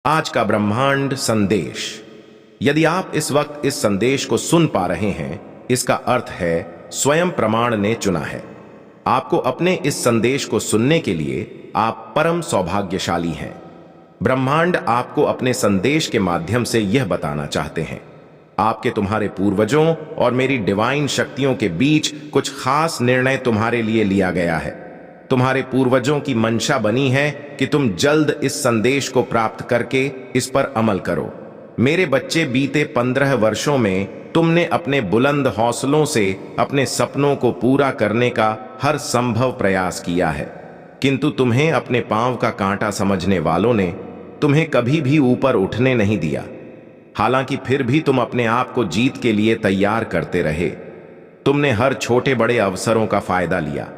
आज का ब्रह्मांड संदेश। यदि आप इस वक्त इस संदेश को सुन पा रहे हैं, इसका अर्थ है स्वयं प्रमाण ने चुना है आपको अपने इस संदेश को सुनने के लिए। आप परम सौभाग्यशाली हैं। ब्रह्मांड आपको अपने संदेश के माध्यम से यह बताना चाहते हैं आपके तुम्हारे पूर्वजों और मेरी डिवाइन शक्तियों के बीच कुछ खास निर्णय तुम्हारे लिए लिया गया है। तुम्हारे पूर्वजों की मंशा बनी है कि तुम जल्द इस संदेश को प्राप्त करके इस पर अमल करो। मेरे बच्चे, बीते 15 वर्षों में तुमने अपने बुलंद हौसलों से अपने सपनों को पूरा करने का हर संभव प्रयास किया है, किंतु तुम्हें अपने पांव का कांटा समझने वालों ने तुम्हें कभी भी ऊपर उठने नहीं दिया। हालांकि फिर भी तुम अपने आप को जीत के लिए तैयार करते रहे। तुमने हर छोटे बड़े अवसरों का फायदा लिया।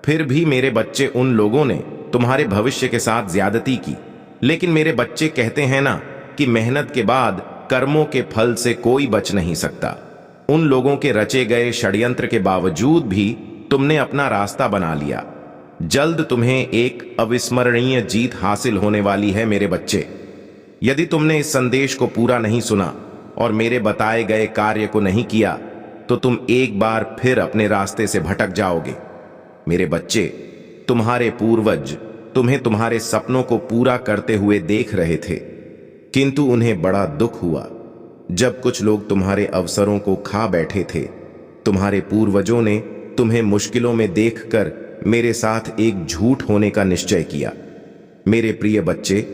फिर भी मेरे बच्चे, उन लोगों ने तुम्हारे भविष्य के साथ ज्यादती की। लेकिन मेरे बच्चे कहते हैं ना कि मेहनत के बाद कर्मों के फल से कोई बच नहीं सकता। उन लोगों के रचे गए षड्यंत्र के बावजूद भी तुमने अपना रास्ता बना लिया। जल्द तुम्हें एक अविस्मरणीय जीत हासिल होने वाली है मेरे बच्चे। यदि तुमने इस संदेश को पूरा नहीं सुना और मेरे बताए गए कार्य को नहीं किया, तो तुम एक बार फिर अपने रास्ते से भटक जाओगे। मेरे बच्चे, तुम्हारे पूर्वज तुम्हें तुम्हारे सपनों को पूरा करते हुए देख रहे थे, किंतु उन्हें बड़ा दुख हुआ जब कुछ लोग तुम्हारे अवसरों को खा बैठे थे। तुम्हारे पूर्वजों ने तुम्हें मुश्किलों में देखकर मेरे साथ एक झूठ होने का निश्चय किया। मेरे प्रिय बच्चे,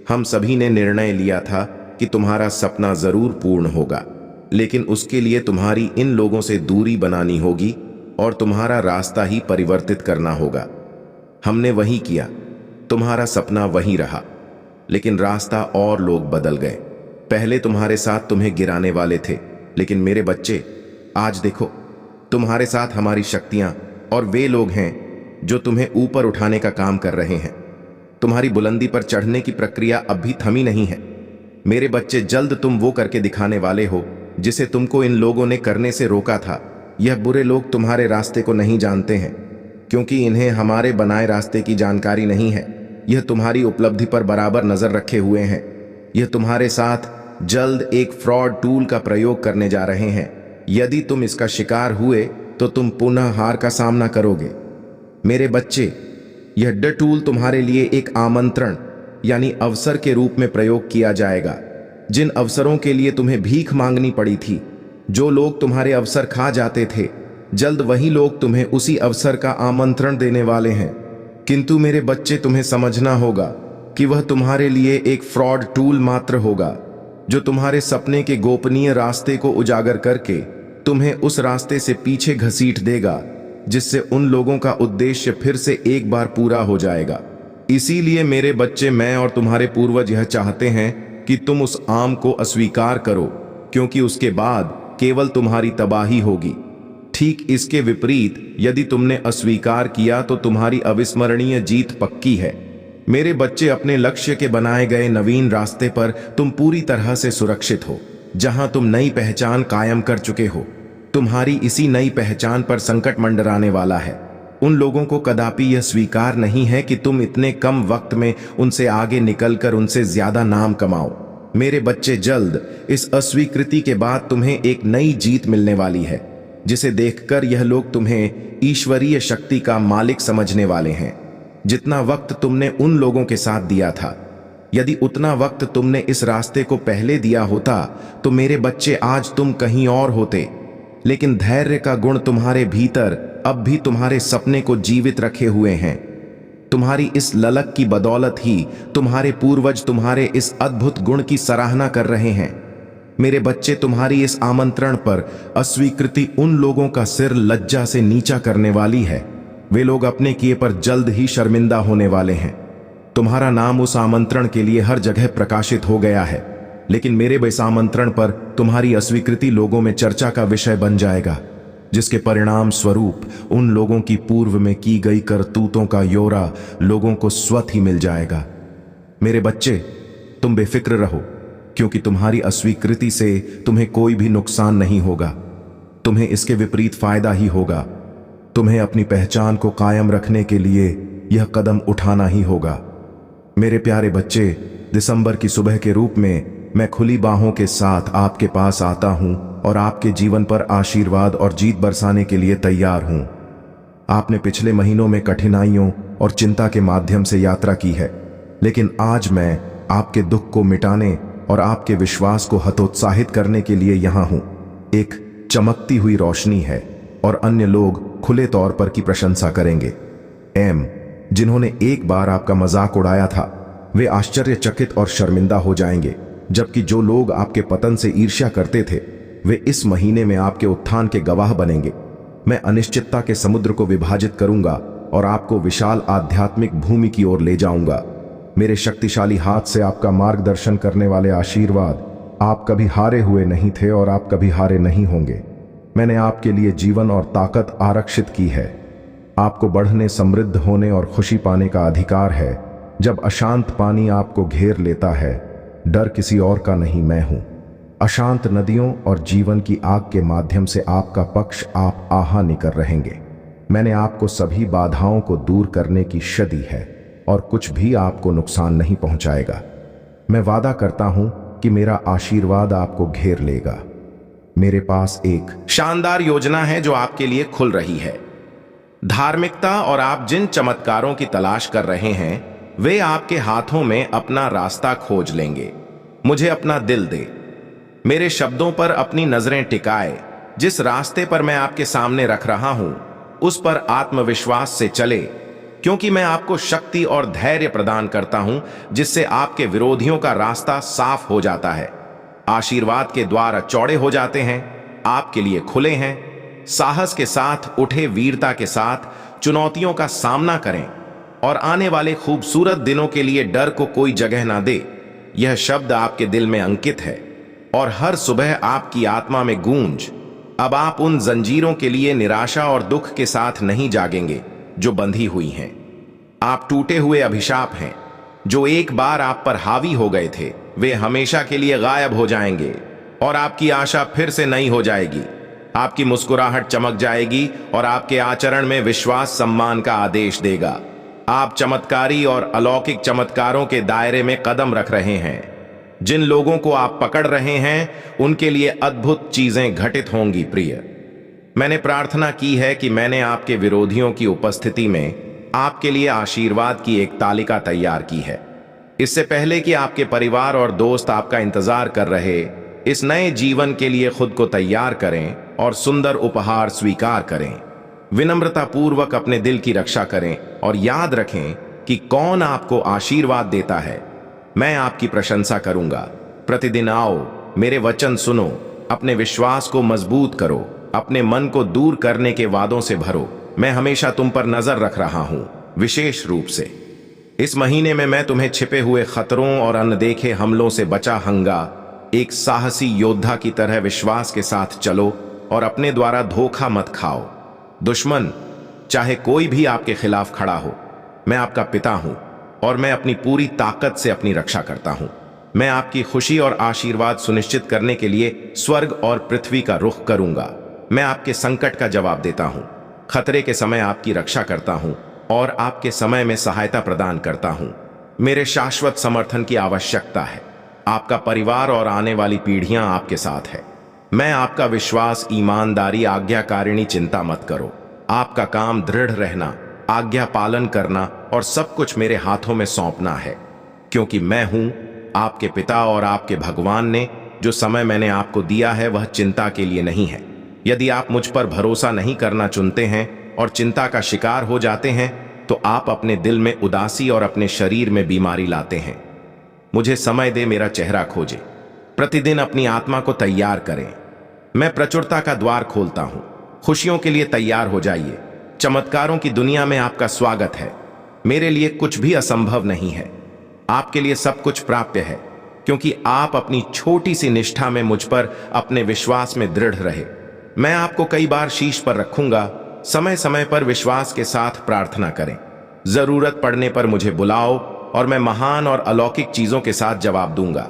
हम सभी ने निर्णय लिया था कि तुम्हारा सपना जरूर पूर्ण होगा, लेकिन उसके लिए तुम्हारी इन लोगों से दूरी बनानी होगी और तुम्हारा रास्ता ही परिवर्तित करना होगा। हमने वही किया। तुम्हारा सपना वही रहा, लेकिन रास्ता और लोग बदल गए। पहले तुम्हारे साथ तुम्हें गिराने वाले थे, लेकिन मेरे बच्चे, आज देखो, तुम्हारे साथ हमारी शक्तियां और वे लोग हैं जो तुम्हें ऊपर उठाने का काम कर रहे हैं। तुम्हारी बुलंदी पर चढ़ने की प्रक्रिया अब भी थमी नहीं है। मेरे बच्चे, जल्द तुम वो करके दिखाने वाले हो जिसे तुमको इन लोगों ने करने से रोका था। यह बुरे लोग तुम्हारे रास्ते को नहीं जानते हैं, क्योंकि इन्हें हमारे बनाए रास्ते की जानकारी नहीं है। यह तुम्हारी उपलब्धि पर बराबर नजर रखे हुए हैं। यह तुम्हारे साथ जल्द एक फ्रॉड टूल का प्रयोग करने जा रहे हैं। यदि तुम इसका शिकार हुए तो तुम पुनः हार का सामना करोगे। मेरे बच्चे, यह टूल तुम्हारे लिए एक आमंत्रण यानी अवसर के रूप में प्रयोग किया जाएगा। जिन अवसरों के लिए तुम्हें भीख मांगनी पड़ी थी, जो लोग तुम्हारे अवसर खा जाते थे, जल्द वही लोग तुम्हें उसी अवसर का आमंत्रण देने वाले हैं। किंतु मेरे बच्चे, तुम्हें समझना होगा कि वह तुम्हारे लिए एक फ्रॉड टूल मात्र होगा, जो तुम्हारे सपने के गोपनीय रास्ते को उजागर करके तुम्हें उस रास्ते से पीछे घसीट देगा, जिससे उन लोगों का उद्देश्य फिर से एक बार पूरा हो जाएगा। इसीलिए मेरे बच्चे, मैं और तुम्हारे पूर्वज यह चाहते हैं कि तुम उस आम को अस्वीकार करो, क्योंकि उसके बाद केवल तुम्हारी तबाही होगी। ठीक इसके विपरीत, यदि तुमने अस्वीकार किया तो तुम्हारी अविस्मरणीय जीत पक्की है। मेरे बच्चे, अपने लक्ष्य के बनाए गए नवीन रास्ते पर तुम पूरी तरह से सुरक्षित हो, जहां तुम नई पहचान कायम कर चुके हो। तुम्हारी इसी नई पहचान पर संकट मंडराने वाला है। उन लोगों को कदापि यह स्वीकार नहीं है कि तुम इतने कम वक्त में उनसे आगे निकलकर उनसे ज्यादा नाम कमाओ। मेरे बच्चे, जल्द इस अस्वीकृति के बाद तुम्हें एक नई जीत मिलने वाली है, जिसे देखकर यह लोग तुम्हें ईश्वरीय शक्ति का मालिक समझने वाले हैं। जितना वक्त तुमने उन लोगों के साथ दिया था, यदि उतना वक्त तुमने इस रास्ते को पहले दिया होता, तो मेरे बच्चे, आज तुम कहीं और होते। लेकिन धैर्य का गुण तुम्हारे भीतर अब भी तुम्हारे सपने को जीवित रखे हुए हैं। तुम्हारी इस ललक की बदौलत ही तुम्हारे पूर्वज तुम्हारे इस अद्भुत गुण की सराहना कर रहे हैं। मेरे बच्चे, तुम्हारी इस आमंत्रण पर अस्वीकृति उन लोगों का सिर लज्जा से नीचा करने वाली है। वे लोग अपने किए पर जल्द ही शर्मिंदा होने वाले हैं। तुम्हारा नाम उस आमंत्रण के लिए हर जगह प्रकाशित हो गया है, लेकिन मेरे इस आमंत्रण पर तुम्हारी अस्वीकृति लोगों में चर्चा का विषय बन जाएगा, जिसके परिणाम स्वरूप उन लोगों की पूर्व में की गई करतूतों का योरा लोगों को स्वतः ही मिल जाएगा। मेरे बच्चे, तुम बेफिक्र रहो, क्योंकि तुम्हारी अस्वीकृति से तुम्हें कोई भी नुकसान नहीं होगा। तुम्हें इसके विपरीत फायदा ही होगा। तुम्हें अपनी पहचान को कायम रखने के लिए यह कदम उठाना ही होगा। मेरे प्यारे बच्चे, दिसंबर की सुबह के रूप में मैं खुली बाहों के साथ आपके पास आता हूं और आपके जीवन पर आशीर्वाद और जीत बरसाने के लिए तैयार हूं। आपने पिछले महीनों में कठिनाइयों और चिंता के माध्यम से यात्रा की है, लेकिन आज मैं आपके दुख को मिटाने और आपके विश्वास को हतोत्साहित करने के लिए यहां हूं। एक चमकती हुई रोशनी है और अन्य लोग खुले तौर पर की प्रशंसा करेंगे। जिन्होंने एक बार आपका मजाक उड़ाया था, वे आश्चर्यचकित और शर्मिंदा हो जाएंगे, जबकि जो लोग आपके पतन से ईर्ष्या करते थे, वे इस महीने में आपके उत्थान के गवाह बनेंगे। मैं अनिश्चितता के समुद्र को विभाजित करूंगा और आपको विशाल आध्यात्मिक भूमि की ओर ले जाऊंगा। मेरे शक्तिशाली हाथ से आपका मार्गदर्शन करने वाले आशीर्वाद, आप कभी हारे हुए नहीं थे और आप कभी हारे नहीं होंगे। मैंने आपके लिए जीवन और ताकत आरक्षित की है। आपको बढ़ने, समृद्ध होने और खुशी पाने का अधिकार है। जब अशांत पानी आपको घेर लेता है, डर किसी और का नहीं, मैं हूं। अशांत नदियों और जीवन की आग के माध्यम से आपका पक्ष आप आहा निकर रहेंगे। मैंने आपको सभी बाधाओं को दूर करने की शक्ति दी है और कुछ भी आपको नुकसान नहीं पहुंचाएगा। मैं वादा करता हूं कि मेरा आशीर्वाद आपको घेर लेगा। मेरे पास एक शानदार योजना है जो आपके लिए खुल रही है। धार्मिकता और आप जिन चमत्कारों की तलाश कर रहे हैं, वे आपके हाथों में अपना रास्ता खोज लेंगे। मुझे अपना दिल दे, मेरे शब्दों पर अपनी नजरें टिकाए। जिस रास्ते पर मैं आपके सामने रख रहा हूं, उस पर आत्मविश्वास से चले, क्योंकि मैं आपको शक्ति और धैर्य प्रदान करता हूं, जिससे आपके विरोधियों का रास्ता साफ हो जाता है। आशीर्वाद के द्वार चौड़े हो जाते हैं, आपके लिए खुले हैं। साहस के साथ उठे, वीरता के साथ चुनौतियों का सामना करें और आने वाले खूबसूरत दिनों के लिए डर को कोई जगह ना दे। यह शब्द आपके दिल में अंकित है और हर सुबह आपकी आत्मा में गूंज। अब आप उन जंजीरों के लिए निराशा और दुख के साथ नहीं जागेंगे जो बंधी हुई हैं। आप टूटे हुए अभिशाप हैं जो एक बार आप पर हावी हो गए थे, वे हमेशा के लिए गायब हो जाएंगे और आपकी आशा फिर से नई हो जाएगी। आपकी मुस्कुराहट चमक जाएगी और आपके आचरण में विश्वास सम्मान का आदेश देगा। आप चमत्कारी और अलौकिक चमत्कारों के दायरे में कदम रख रहे हैं। जिन लोगों को आप पकड़ रहे हैं, उनके लिए अद्भुत चीजें घटित होंगी। प्रिय, मैंने प्रार्थना की है कि मैंने आपके विरोधियों की उपस्थिति में आपके लिए आशीर्वाद की एक तालिका तैयार की है। इससे पहले कि आपके परिवार और दोस्त आपका इंतजार कर रहे इस नए जीवन के लिए खुद को तैयार करें और सुंदर उपहार स्वीकार करें। विनम्रता पूर्वक अपने दिल की रक्षा करें और याद रखें कि कौन आपको आशीर्वाद देता है। मैं आपकी प्रशंसा करूंगा। प्रतिदिन आओ, मेरे वचन सुनो, अपने विश्वास को मजबूत करो, अपने मन को दूर करने के वादों से भरो। मैं हमेशा तुम पर नजर रख रहा हूं, विशेष रूप से इस महीने में। मैं तुम्हें छिपे हुए खतरों और अनदेखे हमलों से बचाऊंगा। एक साहसी योद्धा की तरह विश्वास के साथ चलो और अपने द्वारा धोखा मत खाओ। दुश्मन, चाहे कोई भी आपके खिलाफ खड़ा हो, मैं आपका पिता हूं और मैं अपनी पूरी ताकत से अपनी रक्षा करता हूं। मैं आपकी खुशी और आशीर्वाद सुनिश्चित करने के लिए स्वर्ग और पृथ्वी का रुख करूंगा। मैं आपके संकट का जवाब देता हूं, खतरे के समय आपकी रक्षा करता हूं और आपके समय में सहायता प्रदान करता हूं। मेरे शाश्वत समर्थन की आवश्यकता है। आपका परिवार और आने वाली पीढ़ियां आपके साथ है। मैं आपका विश्वास, ईमानदारी, आज्ञाकारिणी, चिंता मत करो। आपका काम दृढ़ रहना, आज्ञा पालन करना और सब कुछ मेरे हाथों में सौंपना है, क्योंकि मैं हूं आपके पिता और आपके भगवान ने जो समय मैंने आपको दिया है वह चिंता के लिए नहीं है। यदि आप मुझ पर भरोसा नहीं करना चुनते हैं और चिंता का शिकार हो जाते हैं, तो आप अपने दिल में उदासी और अपने शरीर में बीमारी लाते हैं। मुझे समय दे, मेरा चेहरा खोजे। प्रतिदिन अपनी आत्मा को तैयार करें। मैं प्रचुरता का द्वार खोलता हूं। खुशियों के लिए तैयार हो जाइए। चमत्कारों की दुनिया में आपका स्वागत है। मेरे लिए कुछ भी असंभव नहीं है। आपके लिए सब कुछ प्राप्य है, क्योंकि आप अपनी छोटी सी निष्ठा में मुझ पर अपने विश्वास में दृढ़ रहे। मैं आपको कई बार शीश पर रखूंगा। समय समय पर विश्वास के साथ प्रार्थना करें। जरूरत पड़ने पर मुझे बुलाओ और मैं महान और अलौकिक चीजों के साथ जवाब दूंगा।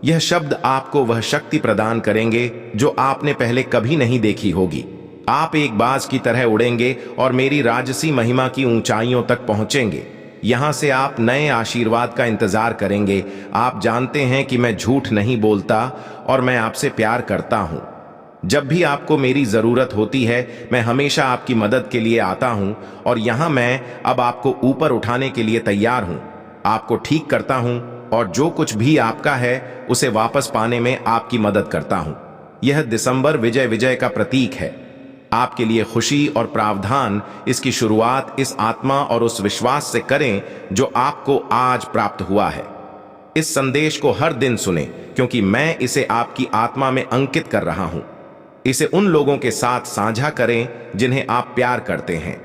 यह शब्द आपको वह शक्ति प्रदान करेंगे जो आपने पहले कभी नहीं देखी होगी। आप एक बाज की तरह उड़ेंगे और मेरी राजसी महिमा की ऊंचाइयों तक पहुंचेंगे। यहां से आप नए आशीर्वाद का इंतजार करेंगे। आप जानते हैं कि मैं झूठ नहीं बोलता और मैं आपसे प्यार करता हूं। जब भी आपको मेरी जरूरत होती है मैं हमेशा आपकी मदद के लिए आता हूं और यहां मैं अब आपको ऊपर उठाने के लिए तैयार हूं, आपको ठीक करता हूं और जो कुछ भी आपका है उसे वापस पाने में आपकी मदद करता हूं। यह दिसंबर विजय विजय का प्रतीक है, आपके लिए खुशी और प्रावधान। इसकी शुरुआत इस आत्मा और उस विश्वास से करें जो आपको आज प्राप्त हुआ है। इस संदेश को हर दिन सुने क्योंकि मैं इसे आपकी आत्मा में अंकित कर रहा हूं। इसे उन लोगों के साथ साझा करें जिन्हें आप प्यार करते हैं।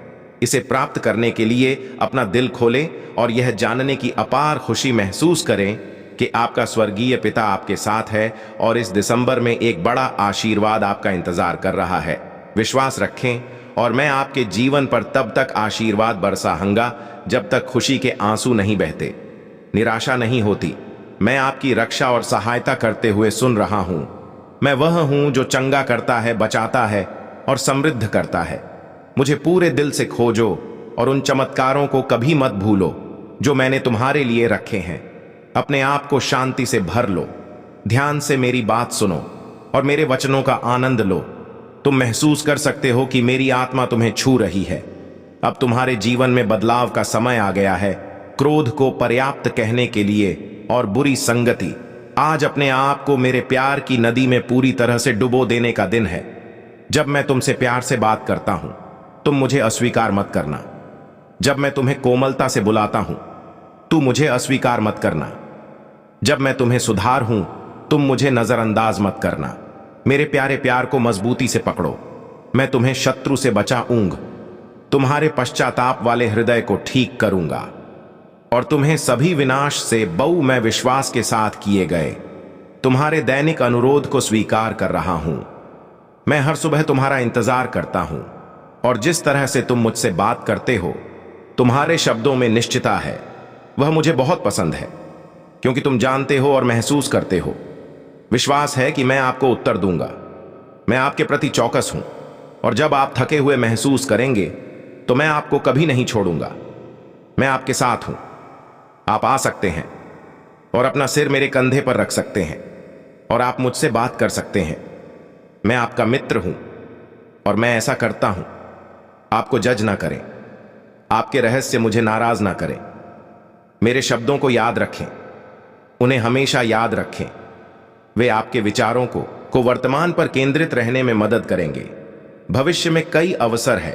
इसे प्राप्त करने के लिए अपना दिल खोलें और यह जानने की अपार खुशी महसूस करें कि आपका स्वर्गीय पिता आपके साथ है और इस दिसंबर में एक बड़ा आशीर्वाद आपका इंतजार कर रहा है। विश्वास रखें और मैं आपके जीवन पर तब तक आशीर्वाद बरसाऊंगा जब तक खुशी के आंसू नहीं बहते, निराशा नहीं होती। मैं आपकी रक्षा और सहायता करते हुए सुन रहा हूं। मैं वह हूं जो चंगा करता है, बचाता है और समृद्ध करता है। मुझे पूरे दिल से खोजो और उन चमत्कारों को कभी मत भूलो जो मैंने तुम्हारे लिए रखे हैं। अपने आप को शांति से भर लो, ध्यान से मेरी बात सुनो और मेरे वचनों का आनंद लो। तुम महसूस कर सकते हो कि मेरी आत्मा तुम्हें छू रही है। अब तुम्हारे जीवन में बदलाव का समय आ गया है। क्रोध को पर्याप्त कहने के लिए और बुरी संगति, आज अपने आप को मेरे प्यार की नदी में पूरी तरह से डुबो देने का दिन है। जब मैं तुमसे प्यार से बात करता हूं तुम मुझे अस्वीकार मत करना। जब मैं तुम्हें कोमलता से बुलाता हूं तू मुझे अस्वीकार मत करना। जब मैं तुम्हें सुधार हूं तुम मुझे नजरअंदाज मत करना। मेरे प्यारे प्यार को मजबूती से पकड़ो। मैं तुम्हें शत्रु से बचाऊंगा, तुम्हारे पश्चाताप वाले हृदय को ठीक करूंगा और तुम्हें सभी विनाश से बहु मैं विश्वास के साथ किए गए तुम्हारे दैनिक अनुरोध को स्वीकार कर रहा हूं। मैं हर सुबह तुम्हारा इंतजार करता हूं और जिस तरह से तुम मुझसे बात करते हो, तुम्हारे शब्दों में निश्चितता है, वह मुझे बहुत पसंद है क्योंकि तुम जानते हो और महसूस करते हो। विश्वास है कि मैं आपको उत्तर दूंगा। मैं आपके प्रति चौकस हूं और जब आप थके हुए महसूस करेंगे तो मैं आपको कभी नहीं छोड़ूंगा। मैं आपके साथ हूं। आप आ सकते हैं और अपना सिर मेरे कंधे पर रख सकते हैं और आप मुझसे बात कर सकते हैं। मैं आपका मित्र हूं और मैं ऐसा करता हूं। आपको जज ना करें, आपके रहस्य मुझे नाराज ना करें। मेरे शब्दों को याद रखें, उन्हें हमेशा याद रखें। वे आपके विचारों को वर्तमान पर केंद्रित रहने में मदद करेंगे। भविष्य में कई अवसर है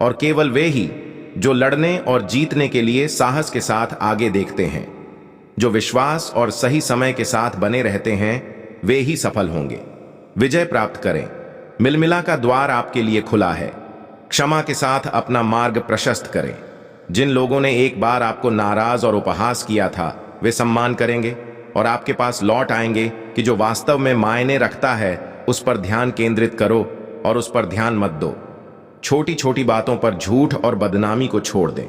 और केवल वे ही जो लड़ने और जीतने के लिए साहस के साथ आगे देखते हैं, जो विश्वास और सही समय के साथ बने रहते हैं, वे ही सफल होंगे। विजय प्राप्त करें। मिलमिला का द्वार आपके लिए खुला है। क्षमा के साथ अपना मार्ग प्रशस्त करें। जिन लोगों ने एक बार आपको नाराज और उपहास किया था वे सम्मान करेंगे और आपके पास लौट आएंगे कि जो वास्तव में मायने रखता है उस पर ध्यान केंद्रित करो और उस पर ध्यान मत दो। छोटी छोटी बातों पर झूठ और बदनामी को छोड़ दें।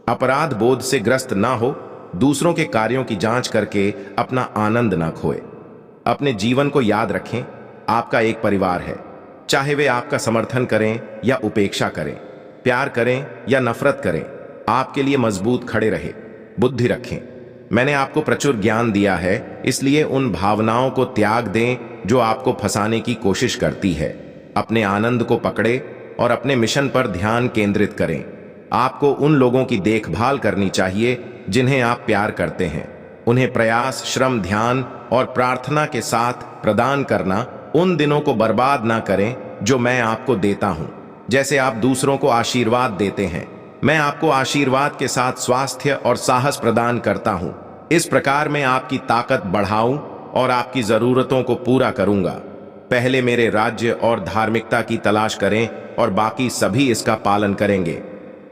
अपराध बोध से ग्रस्त ना हो। दूसरों के कार्यों की जांच करके अपना आनंद ना खोए। अपने जीवन को याद रखें, आपका एक परिवार है। चाहे वे आपका समर्थन करें या उपेक्षा करें, प्यार करें या नफरत करें, आपके लिए मजबूत खड़े रहे। बुद्धि रखें। मैंने आपको प्रचुर ज्ञान दिया है, इसलिए उन भावनाओं को त्याग दें जो आपको फंसाने की कोशिश करती है। अपने आनंद को पकड़े और अपने मिशन पर ध्यान केंद्रित करें। आपको उन लोगों की देखभाल करनी चाहिए जिन्हें आप प्यार करते हैं। उन्हें प्रयास, श्रम, ध्यान और प्रार्थना के साथ प्रदान करना। उन दिनों को बर्बाद ना करें जो मैं आपको देता हूं। जैसे आप दूसरों को आशीर्वाद देते हैं, मैं आपको आशीर्वाद के साथ स्वास्थ्य और साहस प्रदान करता हूं। इस प्रकार मैं आपकी ताकत बढ़ाऊं और आपकी जरूरतों को पूरा करूंगा। पहले मेरे राज्य और धार्मिकता की तलाश करें और बाकी सभी इसका पालन करेंगे।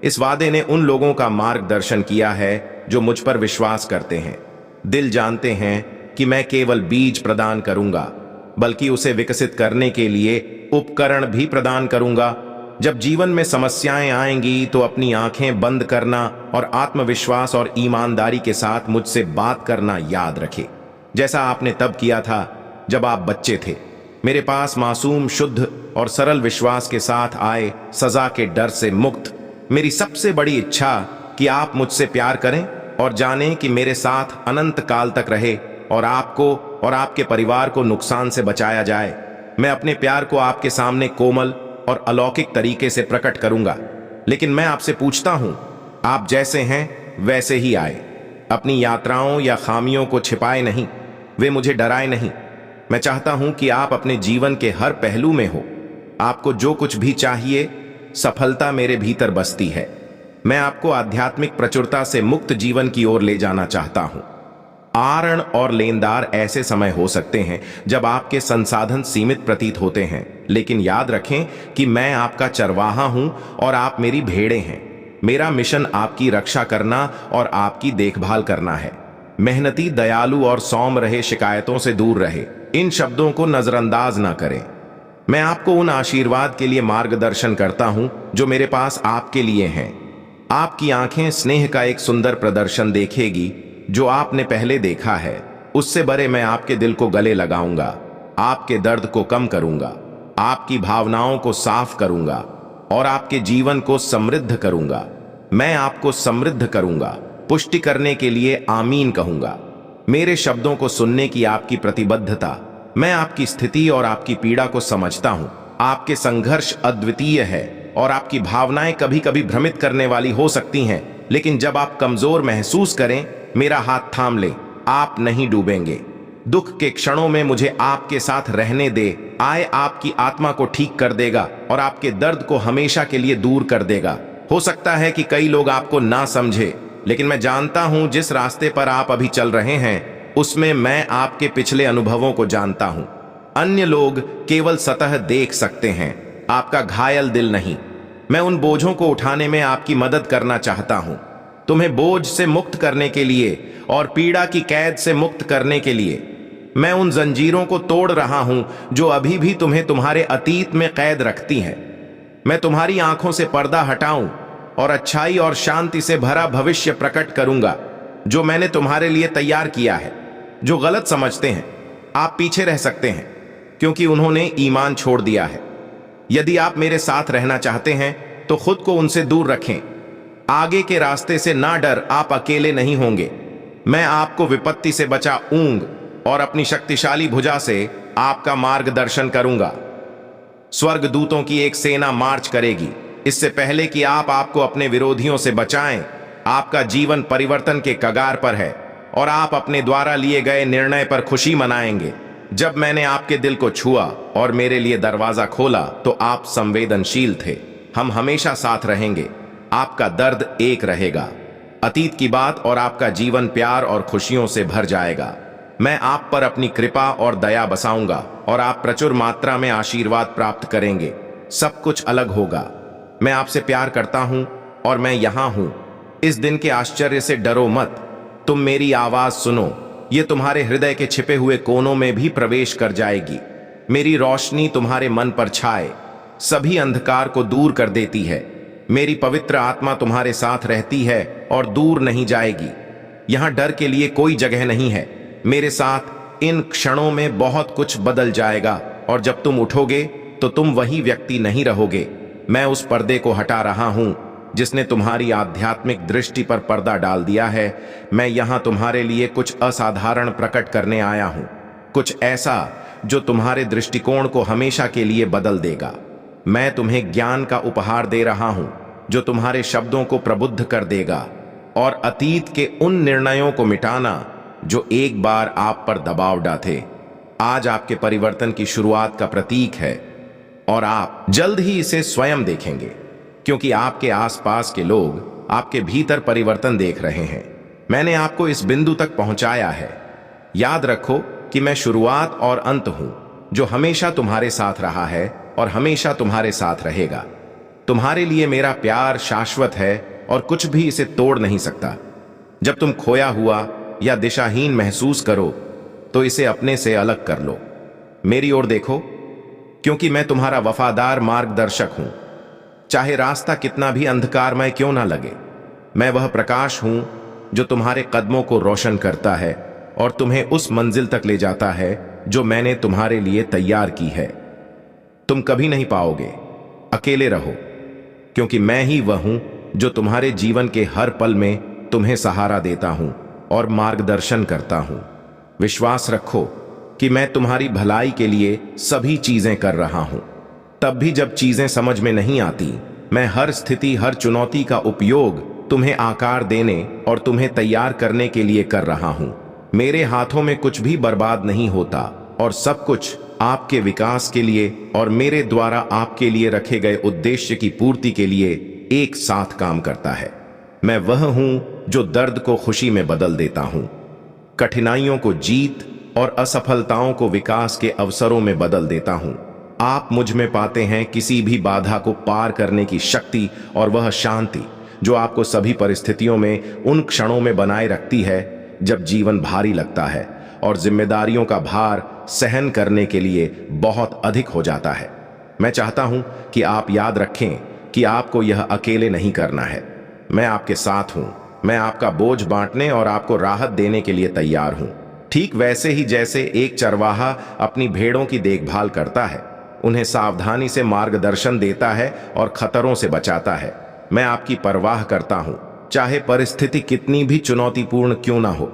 इस वादे ने उन लोगों का मार्गदर्शन किया है जो मुझ पर विश्वास करते हैं। दिल जानते हैं कि मैं केवल बीज प्रदान करूंगा, बल्कि उसे विकसित करने के लिए उपकरण भी प्रदान करूंगा। जब जीवन में समस्याएं आएंगी तो अपनी आंखें बंद करना और आत्मविश्वास और ईमानदारी के साथ मुझसे बात करना याद रखें, जैसा आपने तब किया था जब आप बच्चे थे। मेरे पास मासूम, शुद्ध और सरल विश्वास के साथ आए, सजा के डर से मुक्त। मेरी सबसे बड़ी इच्छा कि आप मुझसे प्यार करें और जानें कि मेरे साथ अनंत काल तक रहे और आपको और आपके परिवार को नुकसान से बचाया जाए। मैं अपने प्यार को आपके सामने कोमल और अलौकिक तरीके से प्रकट करूंगा। लेकिन मैं आपसे पूछता हूं, आप जैसे हैं वैसे ही आए। अपनी यात्राओं या खामियों को छिपाए नहीं, वे मुझे डराए नहीं। मैं चाहता हूं कि आप अपने जीवन के हर पहलू में हो। आपको जो कुछ भी चाहिए, सफलता मेरे भीतर बसती है। मैं आपको आध्यात्मिक प्रचुरता से मुक्त जीवन की ओर ले जाना चाहता हूं। आरण और लेनदार ऐसे समय हो सकते हैं जब आपके संसाधन सीमित प्रतीत होते हैं, लेकिन याद रखें कि मैं आपका चरवाहा हूं और आप मेरी भेड़ें हैं। मेरा मिशन आपकी रक्षा करना और आपकी देखभाल करना है। मेहनती, दयालु और सौम्य रहे, शिकायतों से दूर रहे। इन शब्दों को नजरअंदाज ना करें। मैं आपको उन आशीर्वाद के लिए मार्गदर्शन करता हूं जो मेरे पास आपके लिए हैं। आपकी आंखें स्नेह का एक सुंदर प्रदर्शन देखेगी जो आपने पहले देखा है। उससे बड़े मैं आपके दिल को गले लगाऊंगा, आपके दर्द को कम करूंगा, आपकी भावनाओं को साफ करूंगा और आपके जीवन को समृद्ध करूंगा। मैं आपको समृद्ध करूंगा। पुष्टि करने के लिए आमीन कहूंगा। मेरे शब्दों को सुनने की आपकी प्रतिबद्धता। मैं आपकी स्थिति और आपकी पीड़ा को समझता हूं। आपके संघर्ष अद्वितीय है और आपकी भावनाएं कभी कभी भ्रमित करने वाली हो सकती हैं, लेकिन जब आप कमजोर महसूस करें, मेरा हाथ थाम ले, आप नहीं डूबेंगे। दुख के क्षणों में मुझे आपके साथ रहने दे। आए आपकी आत्मा को ठीक कर देगा और आपके दर्द को हमेशा के लिए दूर कर देगा। हो सकता है कि कई लोग आपको ना समझे, लेकिन मैं जानता हूं जिस रास्ते पर आप अभी चल रहे हैं उसमें मैं आपके पिछले अनुभवों को जानता हूं। अन्य लोग केवल सतह देख सकते हैं, आपका घायल दिल नहीं। मैं उन बोझों को उठाने में आपकी मदद करना चाहता हूं, तुम्हें बोझ से मुक्त करने के लिए और पीड़ा की कैद से मुक्त करने के लिए। मैं उन जंजीरों को तोड़ रहा हूं जो अभी भी तुम्हें तुम्हारे अतीत में कैद रखती हैं। मैं तुम्हारी आंखों से पर्दा हटाऊं और अच्छाई और शांति से भरा भविष्य प्रकट करूंगा जो मैंने तुम्हारे लिए तैयार किया है। जो गलत समझते हैं, आप पीछे रह सकते हैं क्योंकि उन्होंने ईमान छोड़ दिया है। यदि आप मेरे साथ रहना चाहते हैं तो खुद को उनसे दूर रखें। आगे के रास्ते से ना डर, आप अकेले नहीं होंगे। मैं आपको विपत्ति से बचाऊंग और अपनी शक्तिशाली भुजा से आपका मार्गदर्शन करूंगा। स्वर्ग दूतों की एक सेना मार्च करेगी। इससे पहले कि आप आपको अपने विरोधियों से बचाएं, आपका जीवन परिवर्तन के कगार पर है और आप अपने द्वारा लिए गए निर्णय पर खुशी मनाएंगे। जब मैंने आपके दिल को छुआ और मेरे लिए दरवाजा खोला तो आप संवेदनशील थे। हम हमेशा साथ रहेंगे। आपका दर्द एक रहेगा। अतीत की बात और आपका जीवन प्यार और खुशियों से भर जाएगा। मैं आप पर अपनी कृपा और दया बसाऊंगा और आप प्रचुर मात्रा में आशीर्वाद प्राप्त करेंगे। सब कुछ अलग होगा। मैं आपसे प्यार करता हूं और मैं यहां हूं। इस दिन के आश्चर्य से डरो मत। तुम मेरी आवाज सुनो, ये तुम्हारे हृदय के छिपे हुए कोनों में भी प्रवेश कर जाएगी। मेरी रोशनी तुम्हारे मन पर छाए, सभी अंधकार को दूर कर देती है। मेरी पवित्र आत्मा तुम्हारे साथ रहती है और दूर नहीं जाएगी। यहां डर के लिए कोई जगह नहीं है। मेरे साथ इन क्षणों में बहुत कुछ बदल जाएगा और जब तुम उठोगे तो तुम वही व्यक्ति नहीं रहोगे। मैं उस पर्दे को हटा रहा हूं जिसने तुम्हारी आध्यात्मिक दृष्टि पर पर्दा डाल दिया है। मैं यहां तुम्हारे लिए कुछ असाधारण प्रकट करने आया हूं, कुछ ऐसा जो तुम्हारे दृष्टिकोण को हमेशा के लिए बदल देगा। मैं तुम्हें ज्ञान का उपहार दे रहा हूं जो तुम्हारे शब्दों को प्रबुद्ध कर देगा और अतीत के उन निर्णयों को मिटाना जो एक बार आप पर दबाव डाले। आज आपके परिवर्तन की शुरुआत का प्रतीक है और आप जल्द ही इसे स्वयं देखेंगे, क्योंकि आपके आसपास के लोग आपके भीतर परिवर्तन देख रहे हैं। मैंने आपको इस बिंदु तक पहुंचाया है। याद रखो कि मैं शुरुआत और अंत हूं जो हमेशा तुम्हारे साथ रहा है और हमेशा तुम्हारे साथ रहेगा। तुम्हारे लिए मेरा प्यार शाश्वत है और कुछ भी इसे तोड़ नहीं सकता। जब तुम खोया हुआ या दिशाहीन महसूस करो तो इसे अपने से अलग कर लो। मेरी ओर देखो, क्योंकि मैं तुम्हारा वफादार मार्गदर्शक हूं। चाहे रास्ता कितना भी अंधकारमय क्यों ना लगे, मैं वह प्रकाश हूं जो तुम्हारे कदमों को रोशन करता है और तुम्हें उस मंजिल तक ले जाता है जो मैंने तुम्हारे लिए तैयार की है। तुम कभी नहीं पाओगे। अकेले रहो, क्योंकि मैं ही वह हूं जो तुम्हारे जीवन के हर पल में तुम्हें सहारा देता हूं और मार्गदर्शन करता हूं। विश्वास रखो कि मैं तुम्हारी भलाई के लिए सभी चीजें कर रहा हूं। तब भी जब चीजें समझ में नहीं आती, मैं हर स्थिति, हर चुनौती का उपयोग तुम्हें आकार देने और तुम्हें तैयार करने के लिए कर रहा हूं। मेरे हाथों में कुछ भी बर्बाद नहीं होता और सब कुछ आपके विकास के लिए और मेरे द्वारा आपके लिए रखे गए उद्देश्य की पूर्ति के लिए एक साथ काम करता है। मैं वह हूं जो दर्द को खुशी में बदल देता हूं, कठिनाइयों को जीत और असफलताओं को विकास के अवसरों में बदल देता हूं। आप मुझ में पाते हैं किसी भी बाधा को पार करने की शक्ति और वह शांति जो आपको सभी परिस्थितियों में उन क्षणों में बनाए रखती है जब जीवन भारी लगता है और जिम्मेदारियों का भार सहन करने के लिए बहुत अधिक हो जाता है। मैं चाहता हूं कि आप याद रखें कि आपको यह अकेले नहीं करना है। मैं आपके साथ हूं। मैं आपका बोझ बांटने और आपको राहत देने के लिए तैयार हूं। ठीक वैसे ही जैसे एक चरवाहा अपनी भेड़ों की देखभाल करता है, उन्हें सावधानी से मार्गदर्शन देता है और खतरों से बचाता है, मैं आपकी परवाह करता हूं, चाहे परिस्थिति कितनी भी चुनौतीपूर्ण क्यों ना हो।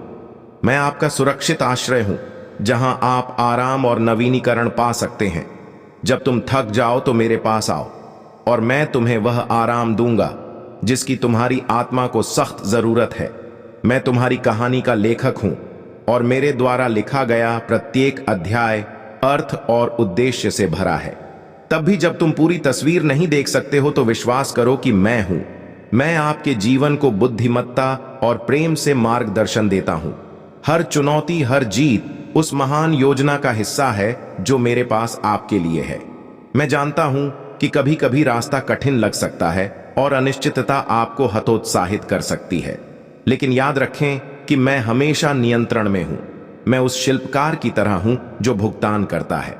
मैं आपका सुरक्षित आश्रय हूं, जहां आप आराम और नवीनीकरण पा सकते हैं। जब तुम थक जाओ तो मेरे पास आओ और मैं तुम्हें वह आराम दूंगा जिसकी तुम्हारी आत्मा को सख्त जरूरत है। मैं तुम्हारी कहानी का लेखक हूं और मेरे द्वारा लिखा गया प्रत्येक अध्याय अर्थ और उद्देश्य से भरा है। तब भी जब तुम पूरी तस्वीर नहीं देख सकते हो तो विश्वास करो कि मैं हूं। मैं आपके जीवन को बुद्धिमत्ता और प्रेम से मार्गदर्शन देता हूं। हर चुनौती, हर जीत उस महान योजना का हिस्सा है जो मेरे पास आपके लिए है। मैं जानता हूं कि कभी कभी रास्ता कठिन लग सकता है और अनिश्चितता आपको हतोत्साहित कर सकती है, लेकिन याद रखें कि मैं हमेशा नियंत्रण में हूं। मैं उस शिल्पकार की तरह हूं जो भुगतान करता है।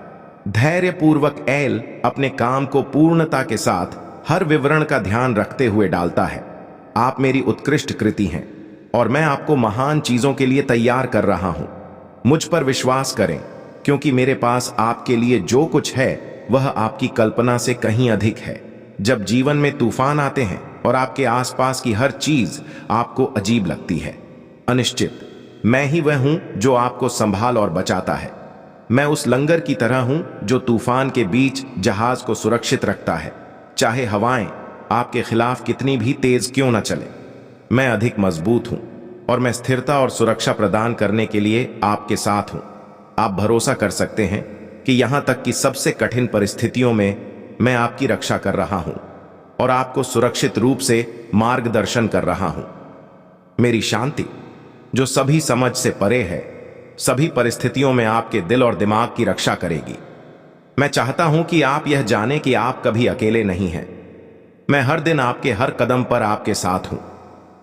धैर्यपूर्वक एल अपने काम को पूर्णता के साथ हर विवरण का ध्यान रखते हुए डालता है। आप मेरी उत्कृष्ट कृति हैं और मैं आपको महान चीजों के लिए तैयार कर रहा हूं। मुझ पर विश्वास करें, क्योंकि मेरे पास आपके लिए जो कुछ है वह आपकी कल्पना से कहीं अधिक है। जब जीवन में तूफान आते हैं और आपके आसपास की हर चीज आपको अजीब लगती है, अनिश्चित, मैं ही वह हूं जो आपको संभाल और बचाता है। मैं उस लंगर की तरह हूं जो तूफान के बीच जहाज को सुरक्षित रखता है, चाहे हवाएं आपके खिलाफ कितनी भी तेज क्यों न चले। मैं अधिक मजबूत हूं और मैं स्थिरता और सुरक्षा प्रदान करने के लिए आपके साथ हूं। आप भरोसा कर सकते हैं कि यहां तक कि सबसे कठिन परिस्थितियों में मैं आपकी रक्षा कर रहा हूं और आपको सुरक्षित रूप से मार्गदर्शन कर रहा हूं। मेरी शांति, जो सभी समझ से परे है, सभी परिस्थितियों में आपके दिल और दिमाग की रक्षा करेगी। मैं चाहता हूं कि आप यह जानें कि आप कभी अकेले नहीं हैं। मैं हर दिन आपके हर कदम पर आपके साथ हूं।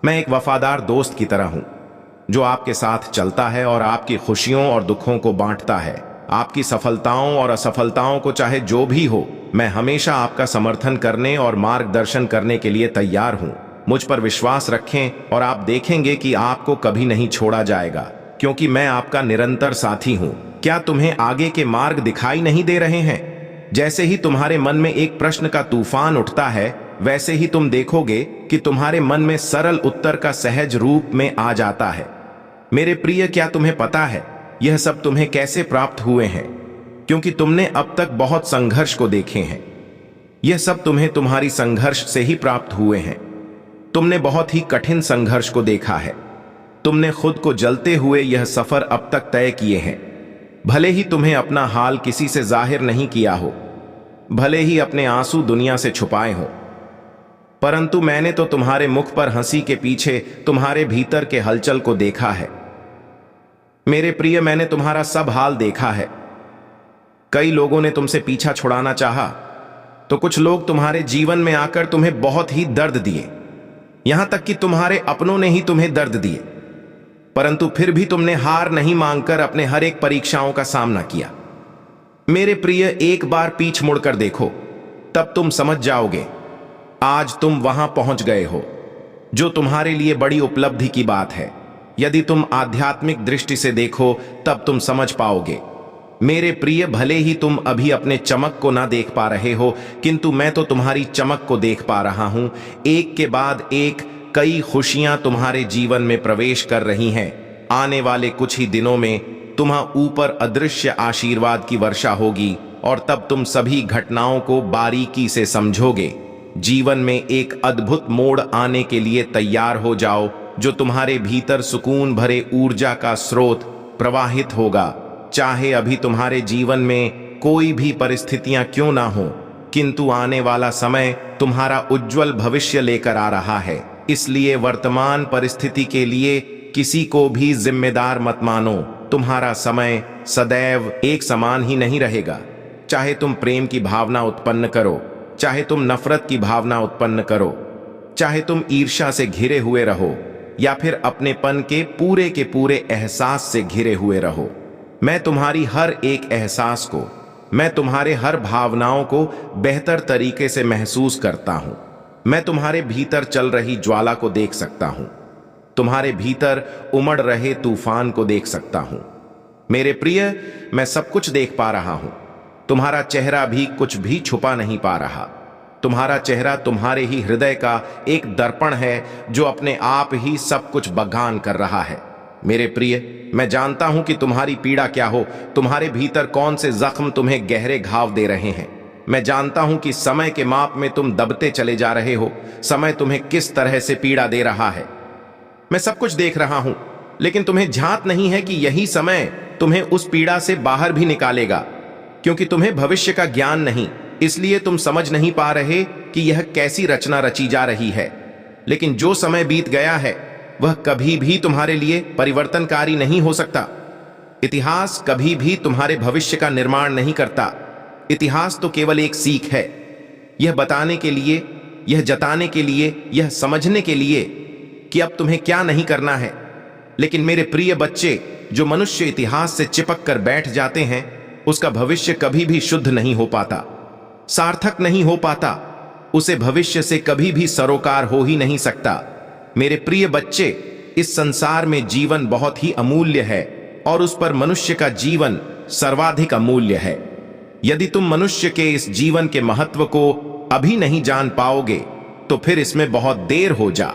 मैं एक वफादार दोस्त की तरह हूं जो आपके साथ चलता है और आपकी खुशियों और दुखों को बांटता है। आपकी सफलताओं और असफलताओं को चाहे जो भी हो, मैं हमेशा आपका समर्थन करने और मार्गदर्शन करने के लिए तैयार हूं। मुझ पर विश्वास रखें और आप देखेंगे कि आपको कभी नहीं छोड़ा जाएगा, क्योंकि मैं आपका निरंतर साथी हूं। क्या तुम्हें आगे के मार्ग दिखाई नहीं दे रहे हैं? जैसे ही तुम्हारे मन में एक प्रश्न का तूफान उठता है, वैसे ही तुम देखोगे कि तुम्हारे मन में सरल उत्तर का सहज रूप में आ जाता है। मेरे प्रिय, क्या तुम्हें पता है यह सब तुम्हें कैसे प्राप्त हुए हैं? क्योंकि तुमने अब तक बहुत संघर्ष को देखे हैं। यह सब तुम्हें तुम्हारी संघर्ष से ही प्राप्त हुए हैं। तुमने बहुत ही कठिन संघर्ष को देखा है। तुमने खुद को जलते हुए यह सफर अब तक तय किए हैं। भले ही तुम्हें अपना हाल किसी से जाहिर नहीं किया हो, भले ही अपने आंसू दुनिया से छुपाए हो, परंतु मैंने तो तुम्हारे मुख पर हंसी के पीछे तुम्हारे भीतर के हलचल को देखा है। मेरे प्रिय, मैंने तुम्हारा सब हाल देखा है। कई लोगों ने तुमसे पीछा छुड़ाना चाहा, तो कुछ लोग तुम्हारे जीवन में आकर तुम्हें बहुत ही दर्द दिए। यहां तक कि तुम्हारे अपनों ने ही तुम्हें दर्द दिए, परंतु फिर भी तुमने हार नहीं मांगकर अपने हर एक परीक्षाओं का सामना किया। मेरे प्रिय, एक बार पीछ मुड़कर देखो, तब तुम समझ जाओगे। आज तुम वहां पहुंच गए हो, जो तुम्हारे लिए बड़ी उपलब्धि की बात है। यदि तुम आध्यात्मिक दृष्टि से देखो, तब तुम समझ पाओगे। मेरे प्रिय, भले ही तुम अभी अपने चमक को ना देख पा रहे हो, किंतु मैं तो तुम्हारी चमक को देख पा रहा हूं। एक के बाद एक कई खुशियां तुम्हारे जीवन में प्रवेश कर रही हैं। आने वाले कुछ ही दिनों में तुम्हारे ऊपर अदृश्य आशीर्वाद की वर्षा होगी और तब तुम सभी घटनाओं को बारीकी से समझोगे। जीवन में एक अद्भुत मोड़ आने के लिए तैयार हो जाओ, जो तुम्हारे भीतर सुकून भरे ऊर्जा का स्रोत प्रवाहित होगा। चाहे अभी तुम्हारे जीवन में कोई भी परिस्थितियां क्यों ना हो, किंतु आने वाला समय तुम्हारा उज्जवल भविष्य लेकर आ रहा है। इसलिए वर्तमान परिस्थिति के लिए किसी को भी जिम्मेदार मत मानो। तुम्हारा समय सदैव एक समान ही नहीं रहेगा। चाहे तुम प्रेम की भावना उत्पन्न करो, चाहे तुम नफरत की भावना उत्पन्न करो, चाहे तुम ईर्ष्या से घिरे हुए रहो या फिर अपनेपन के पूरे एहसास से घिरे हुए रहो, मैं तुम्हारी हर एक एहसास को, मैं तुम्हारे हर भावनाओं को बेहतर तरीके से महसूस करता हूं। मैं तुम्हारे भीतर चल रही ज्वाला को देख सकता हूं, तुम्हारे भीतर उमड़ रहे तूफान को देख सकता हूं। मेरे प्रिय, मैं सब कुछ देख पा रहा हूं। तुम्हारा चेहरा भी कुछ भी छुपा नहीं पा रहा। तुम्हारा चेहरा तुम्हारे ही हृदय का एक दर्पण है, जो अपने आप ही सब कुछ बखान कर रहा है। मेरे प्रिय, मैं जानता हूं कि तुम्हारी पीड़ा क्या हो, तुम्हारे भीतर कौन से जख्म तुम्हें गहरे घाव दे रहे हैं। मैं जानता हूं कि समय के माप में तुम दबते चले जा रहे हो। समय तुम्हें किस तरह से पीड़ा दे रहा है, मैं सब कुछ देख रहा हूं, लेकिन तुम्हें झांत नहीं है कि यही समय तुम्हें उस पीड़ा से बाहर भी निकालेगा। क्योंकि तुम्हें भविष्य का ज्ञान नहीं, इसलिए तुम समझ नहीं पा रहे कि यह कैसी रचना रची जा रही है। लेकिन जो समय बीत गया है वह कभी भी तुम्हारे लिए परिवर्तनकारी नहीं हो सकता। इतिहास कभी भी तुम्हारे भविष्य का निर्माण नहीं करता। इतिहास तो केवल एक सीख है, यह बताने के लिए, यह जताने के लिए, यह समझने के लिए कि अब तुम्हें क्या नहीं करना है। लेकिन मेरे प्रिय बच्चे, जो मनुष्य इतिहास से चिपक कर बैठ जाते हैं, उसका भविष्य कभी भी शुद्ध नहीं हो पाता, सार्थक नहीं हो पाता। उसे भविष्य से कभी भी सरोकार हो ही नहीं सकता। मेरे प्रिय बच्चे, इस संसार में जीवन बहुत ही अमूल्य है और उस पर मनुष्य का जीवन सर्वाधिक अमूल्य है। यदि तुम मनुष्य के इस जीवन के महत्व को अभी नहीं जान पाओगे, तो फिर इसमें बहुत देर हो जा।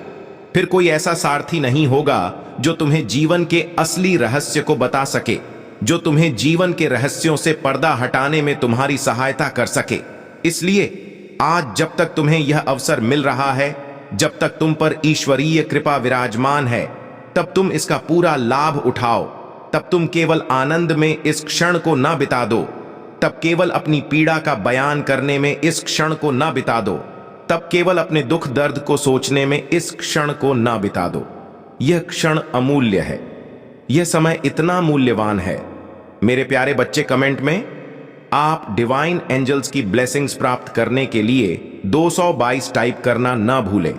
फिर कोई ऐसा सारथी नहीं होगा जो तुम्हें जीवन के असली रहस्य को बता सके, जो तुम्हें जीवन के रहस्यों से पर्दा हटाने में तुम्हारी सहायता कर सके। इसलिए आज जब तक तुम्हें यह अवसर मिल रहा है, जब तक तुम पर ईश्वरीय कृपा विराजमान है, तब तुम इसका पूरा लाभ उठाओ। तब तुम केवल आनंद में इस क्षण को ना बिता दो, तब केवल अपनी पीड़ा का बयान करने में इस क्षण को ना बिता दो, तब केवल अपने दुख दर्द को सोचने में इस क्षण को ना बिता दो। यह क्षण अमूल्य है, यह समय इतना मूल्यवान है। मेरे प्यारे बच्चे, कमेंट में आप डिवाइन एंजल्स की ब्लेसिंग्स प्राप्त करने के लिए 222 टाइप करना ना भूलें।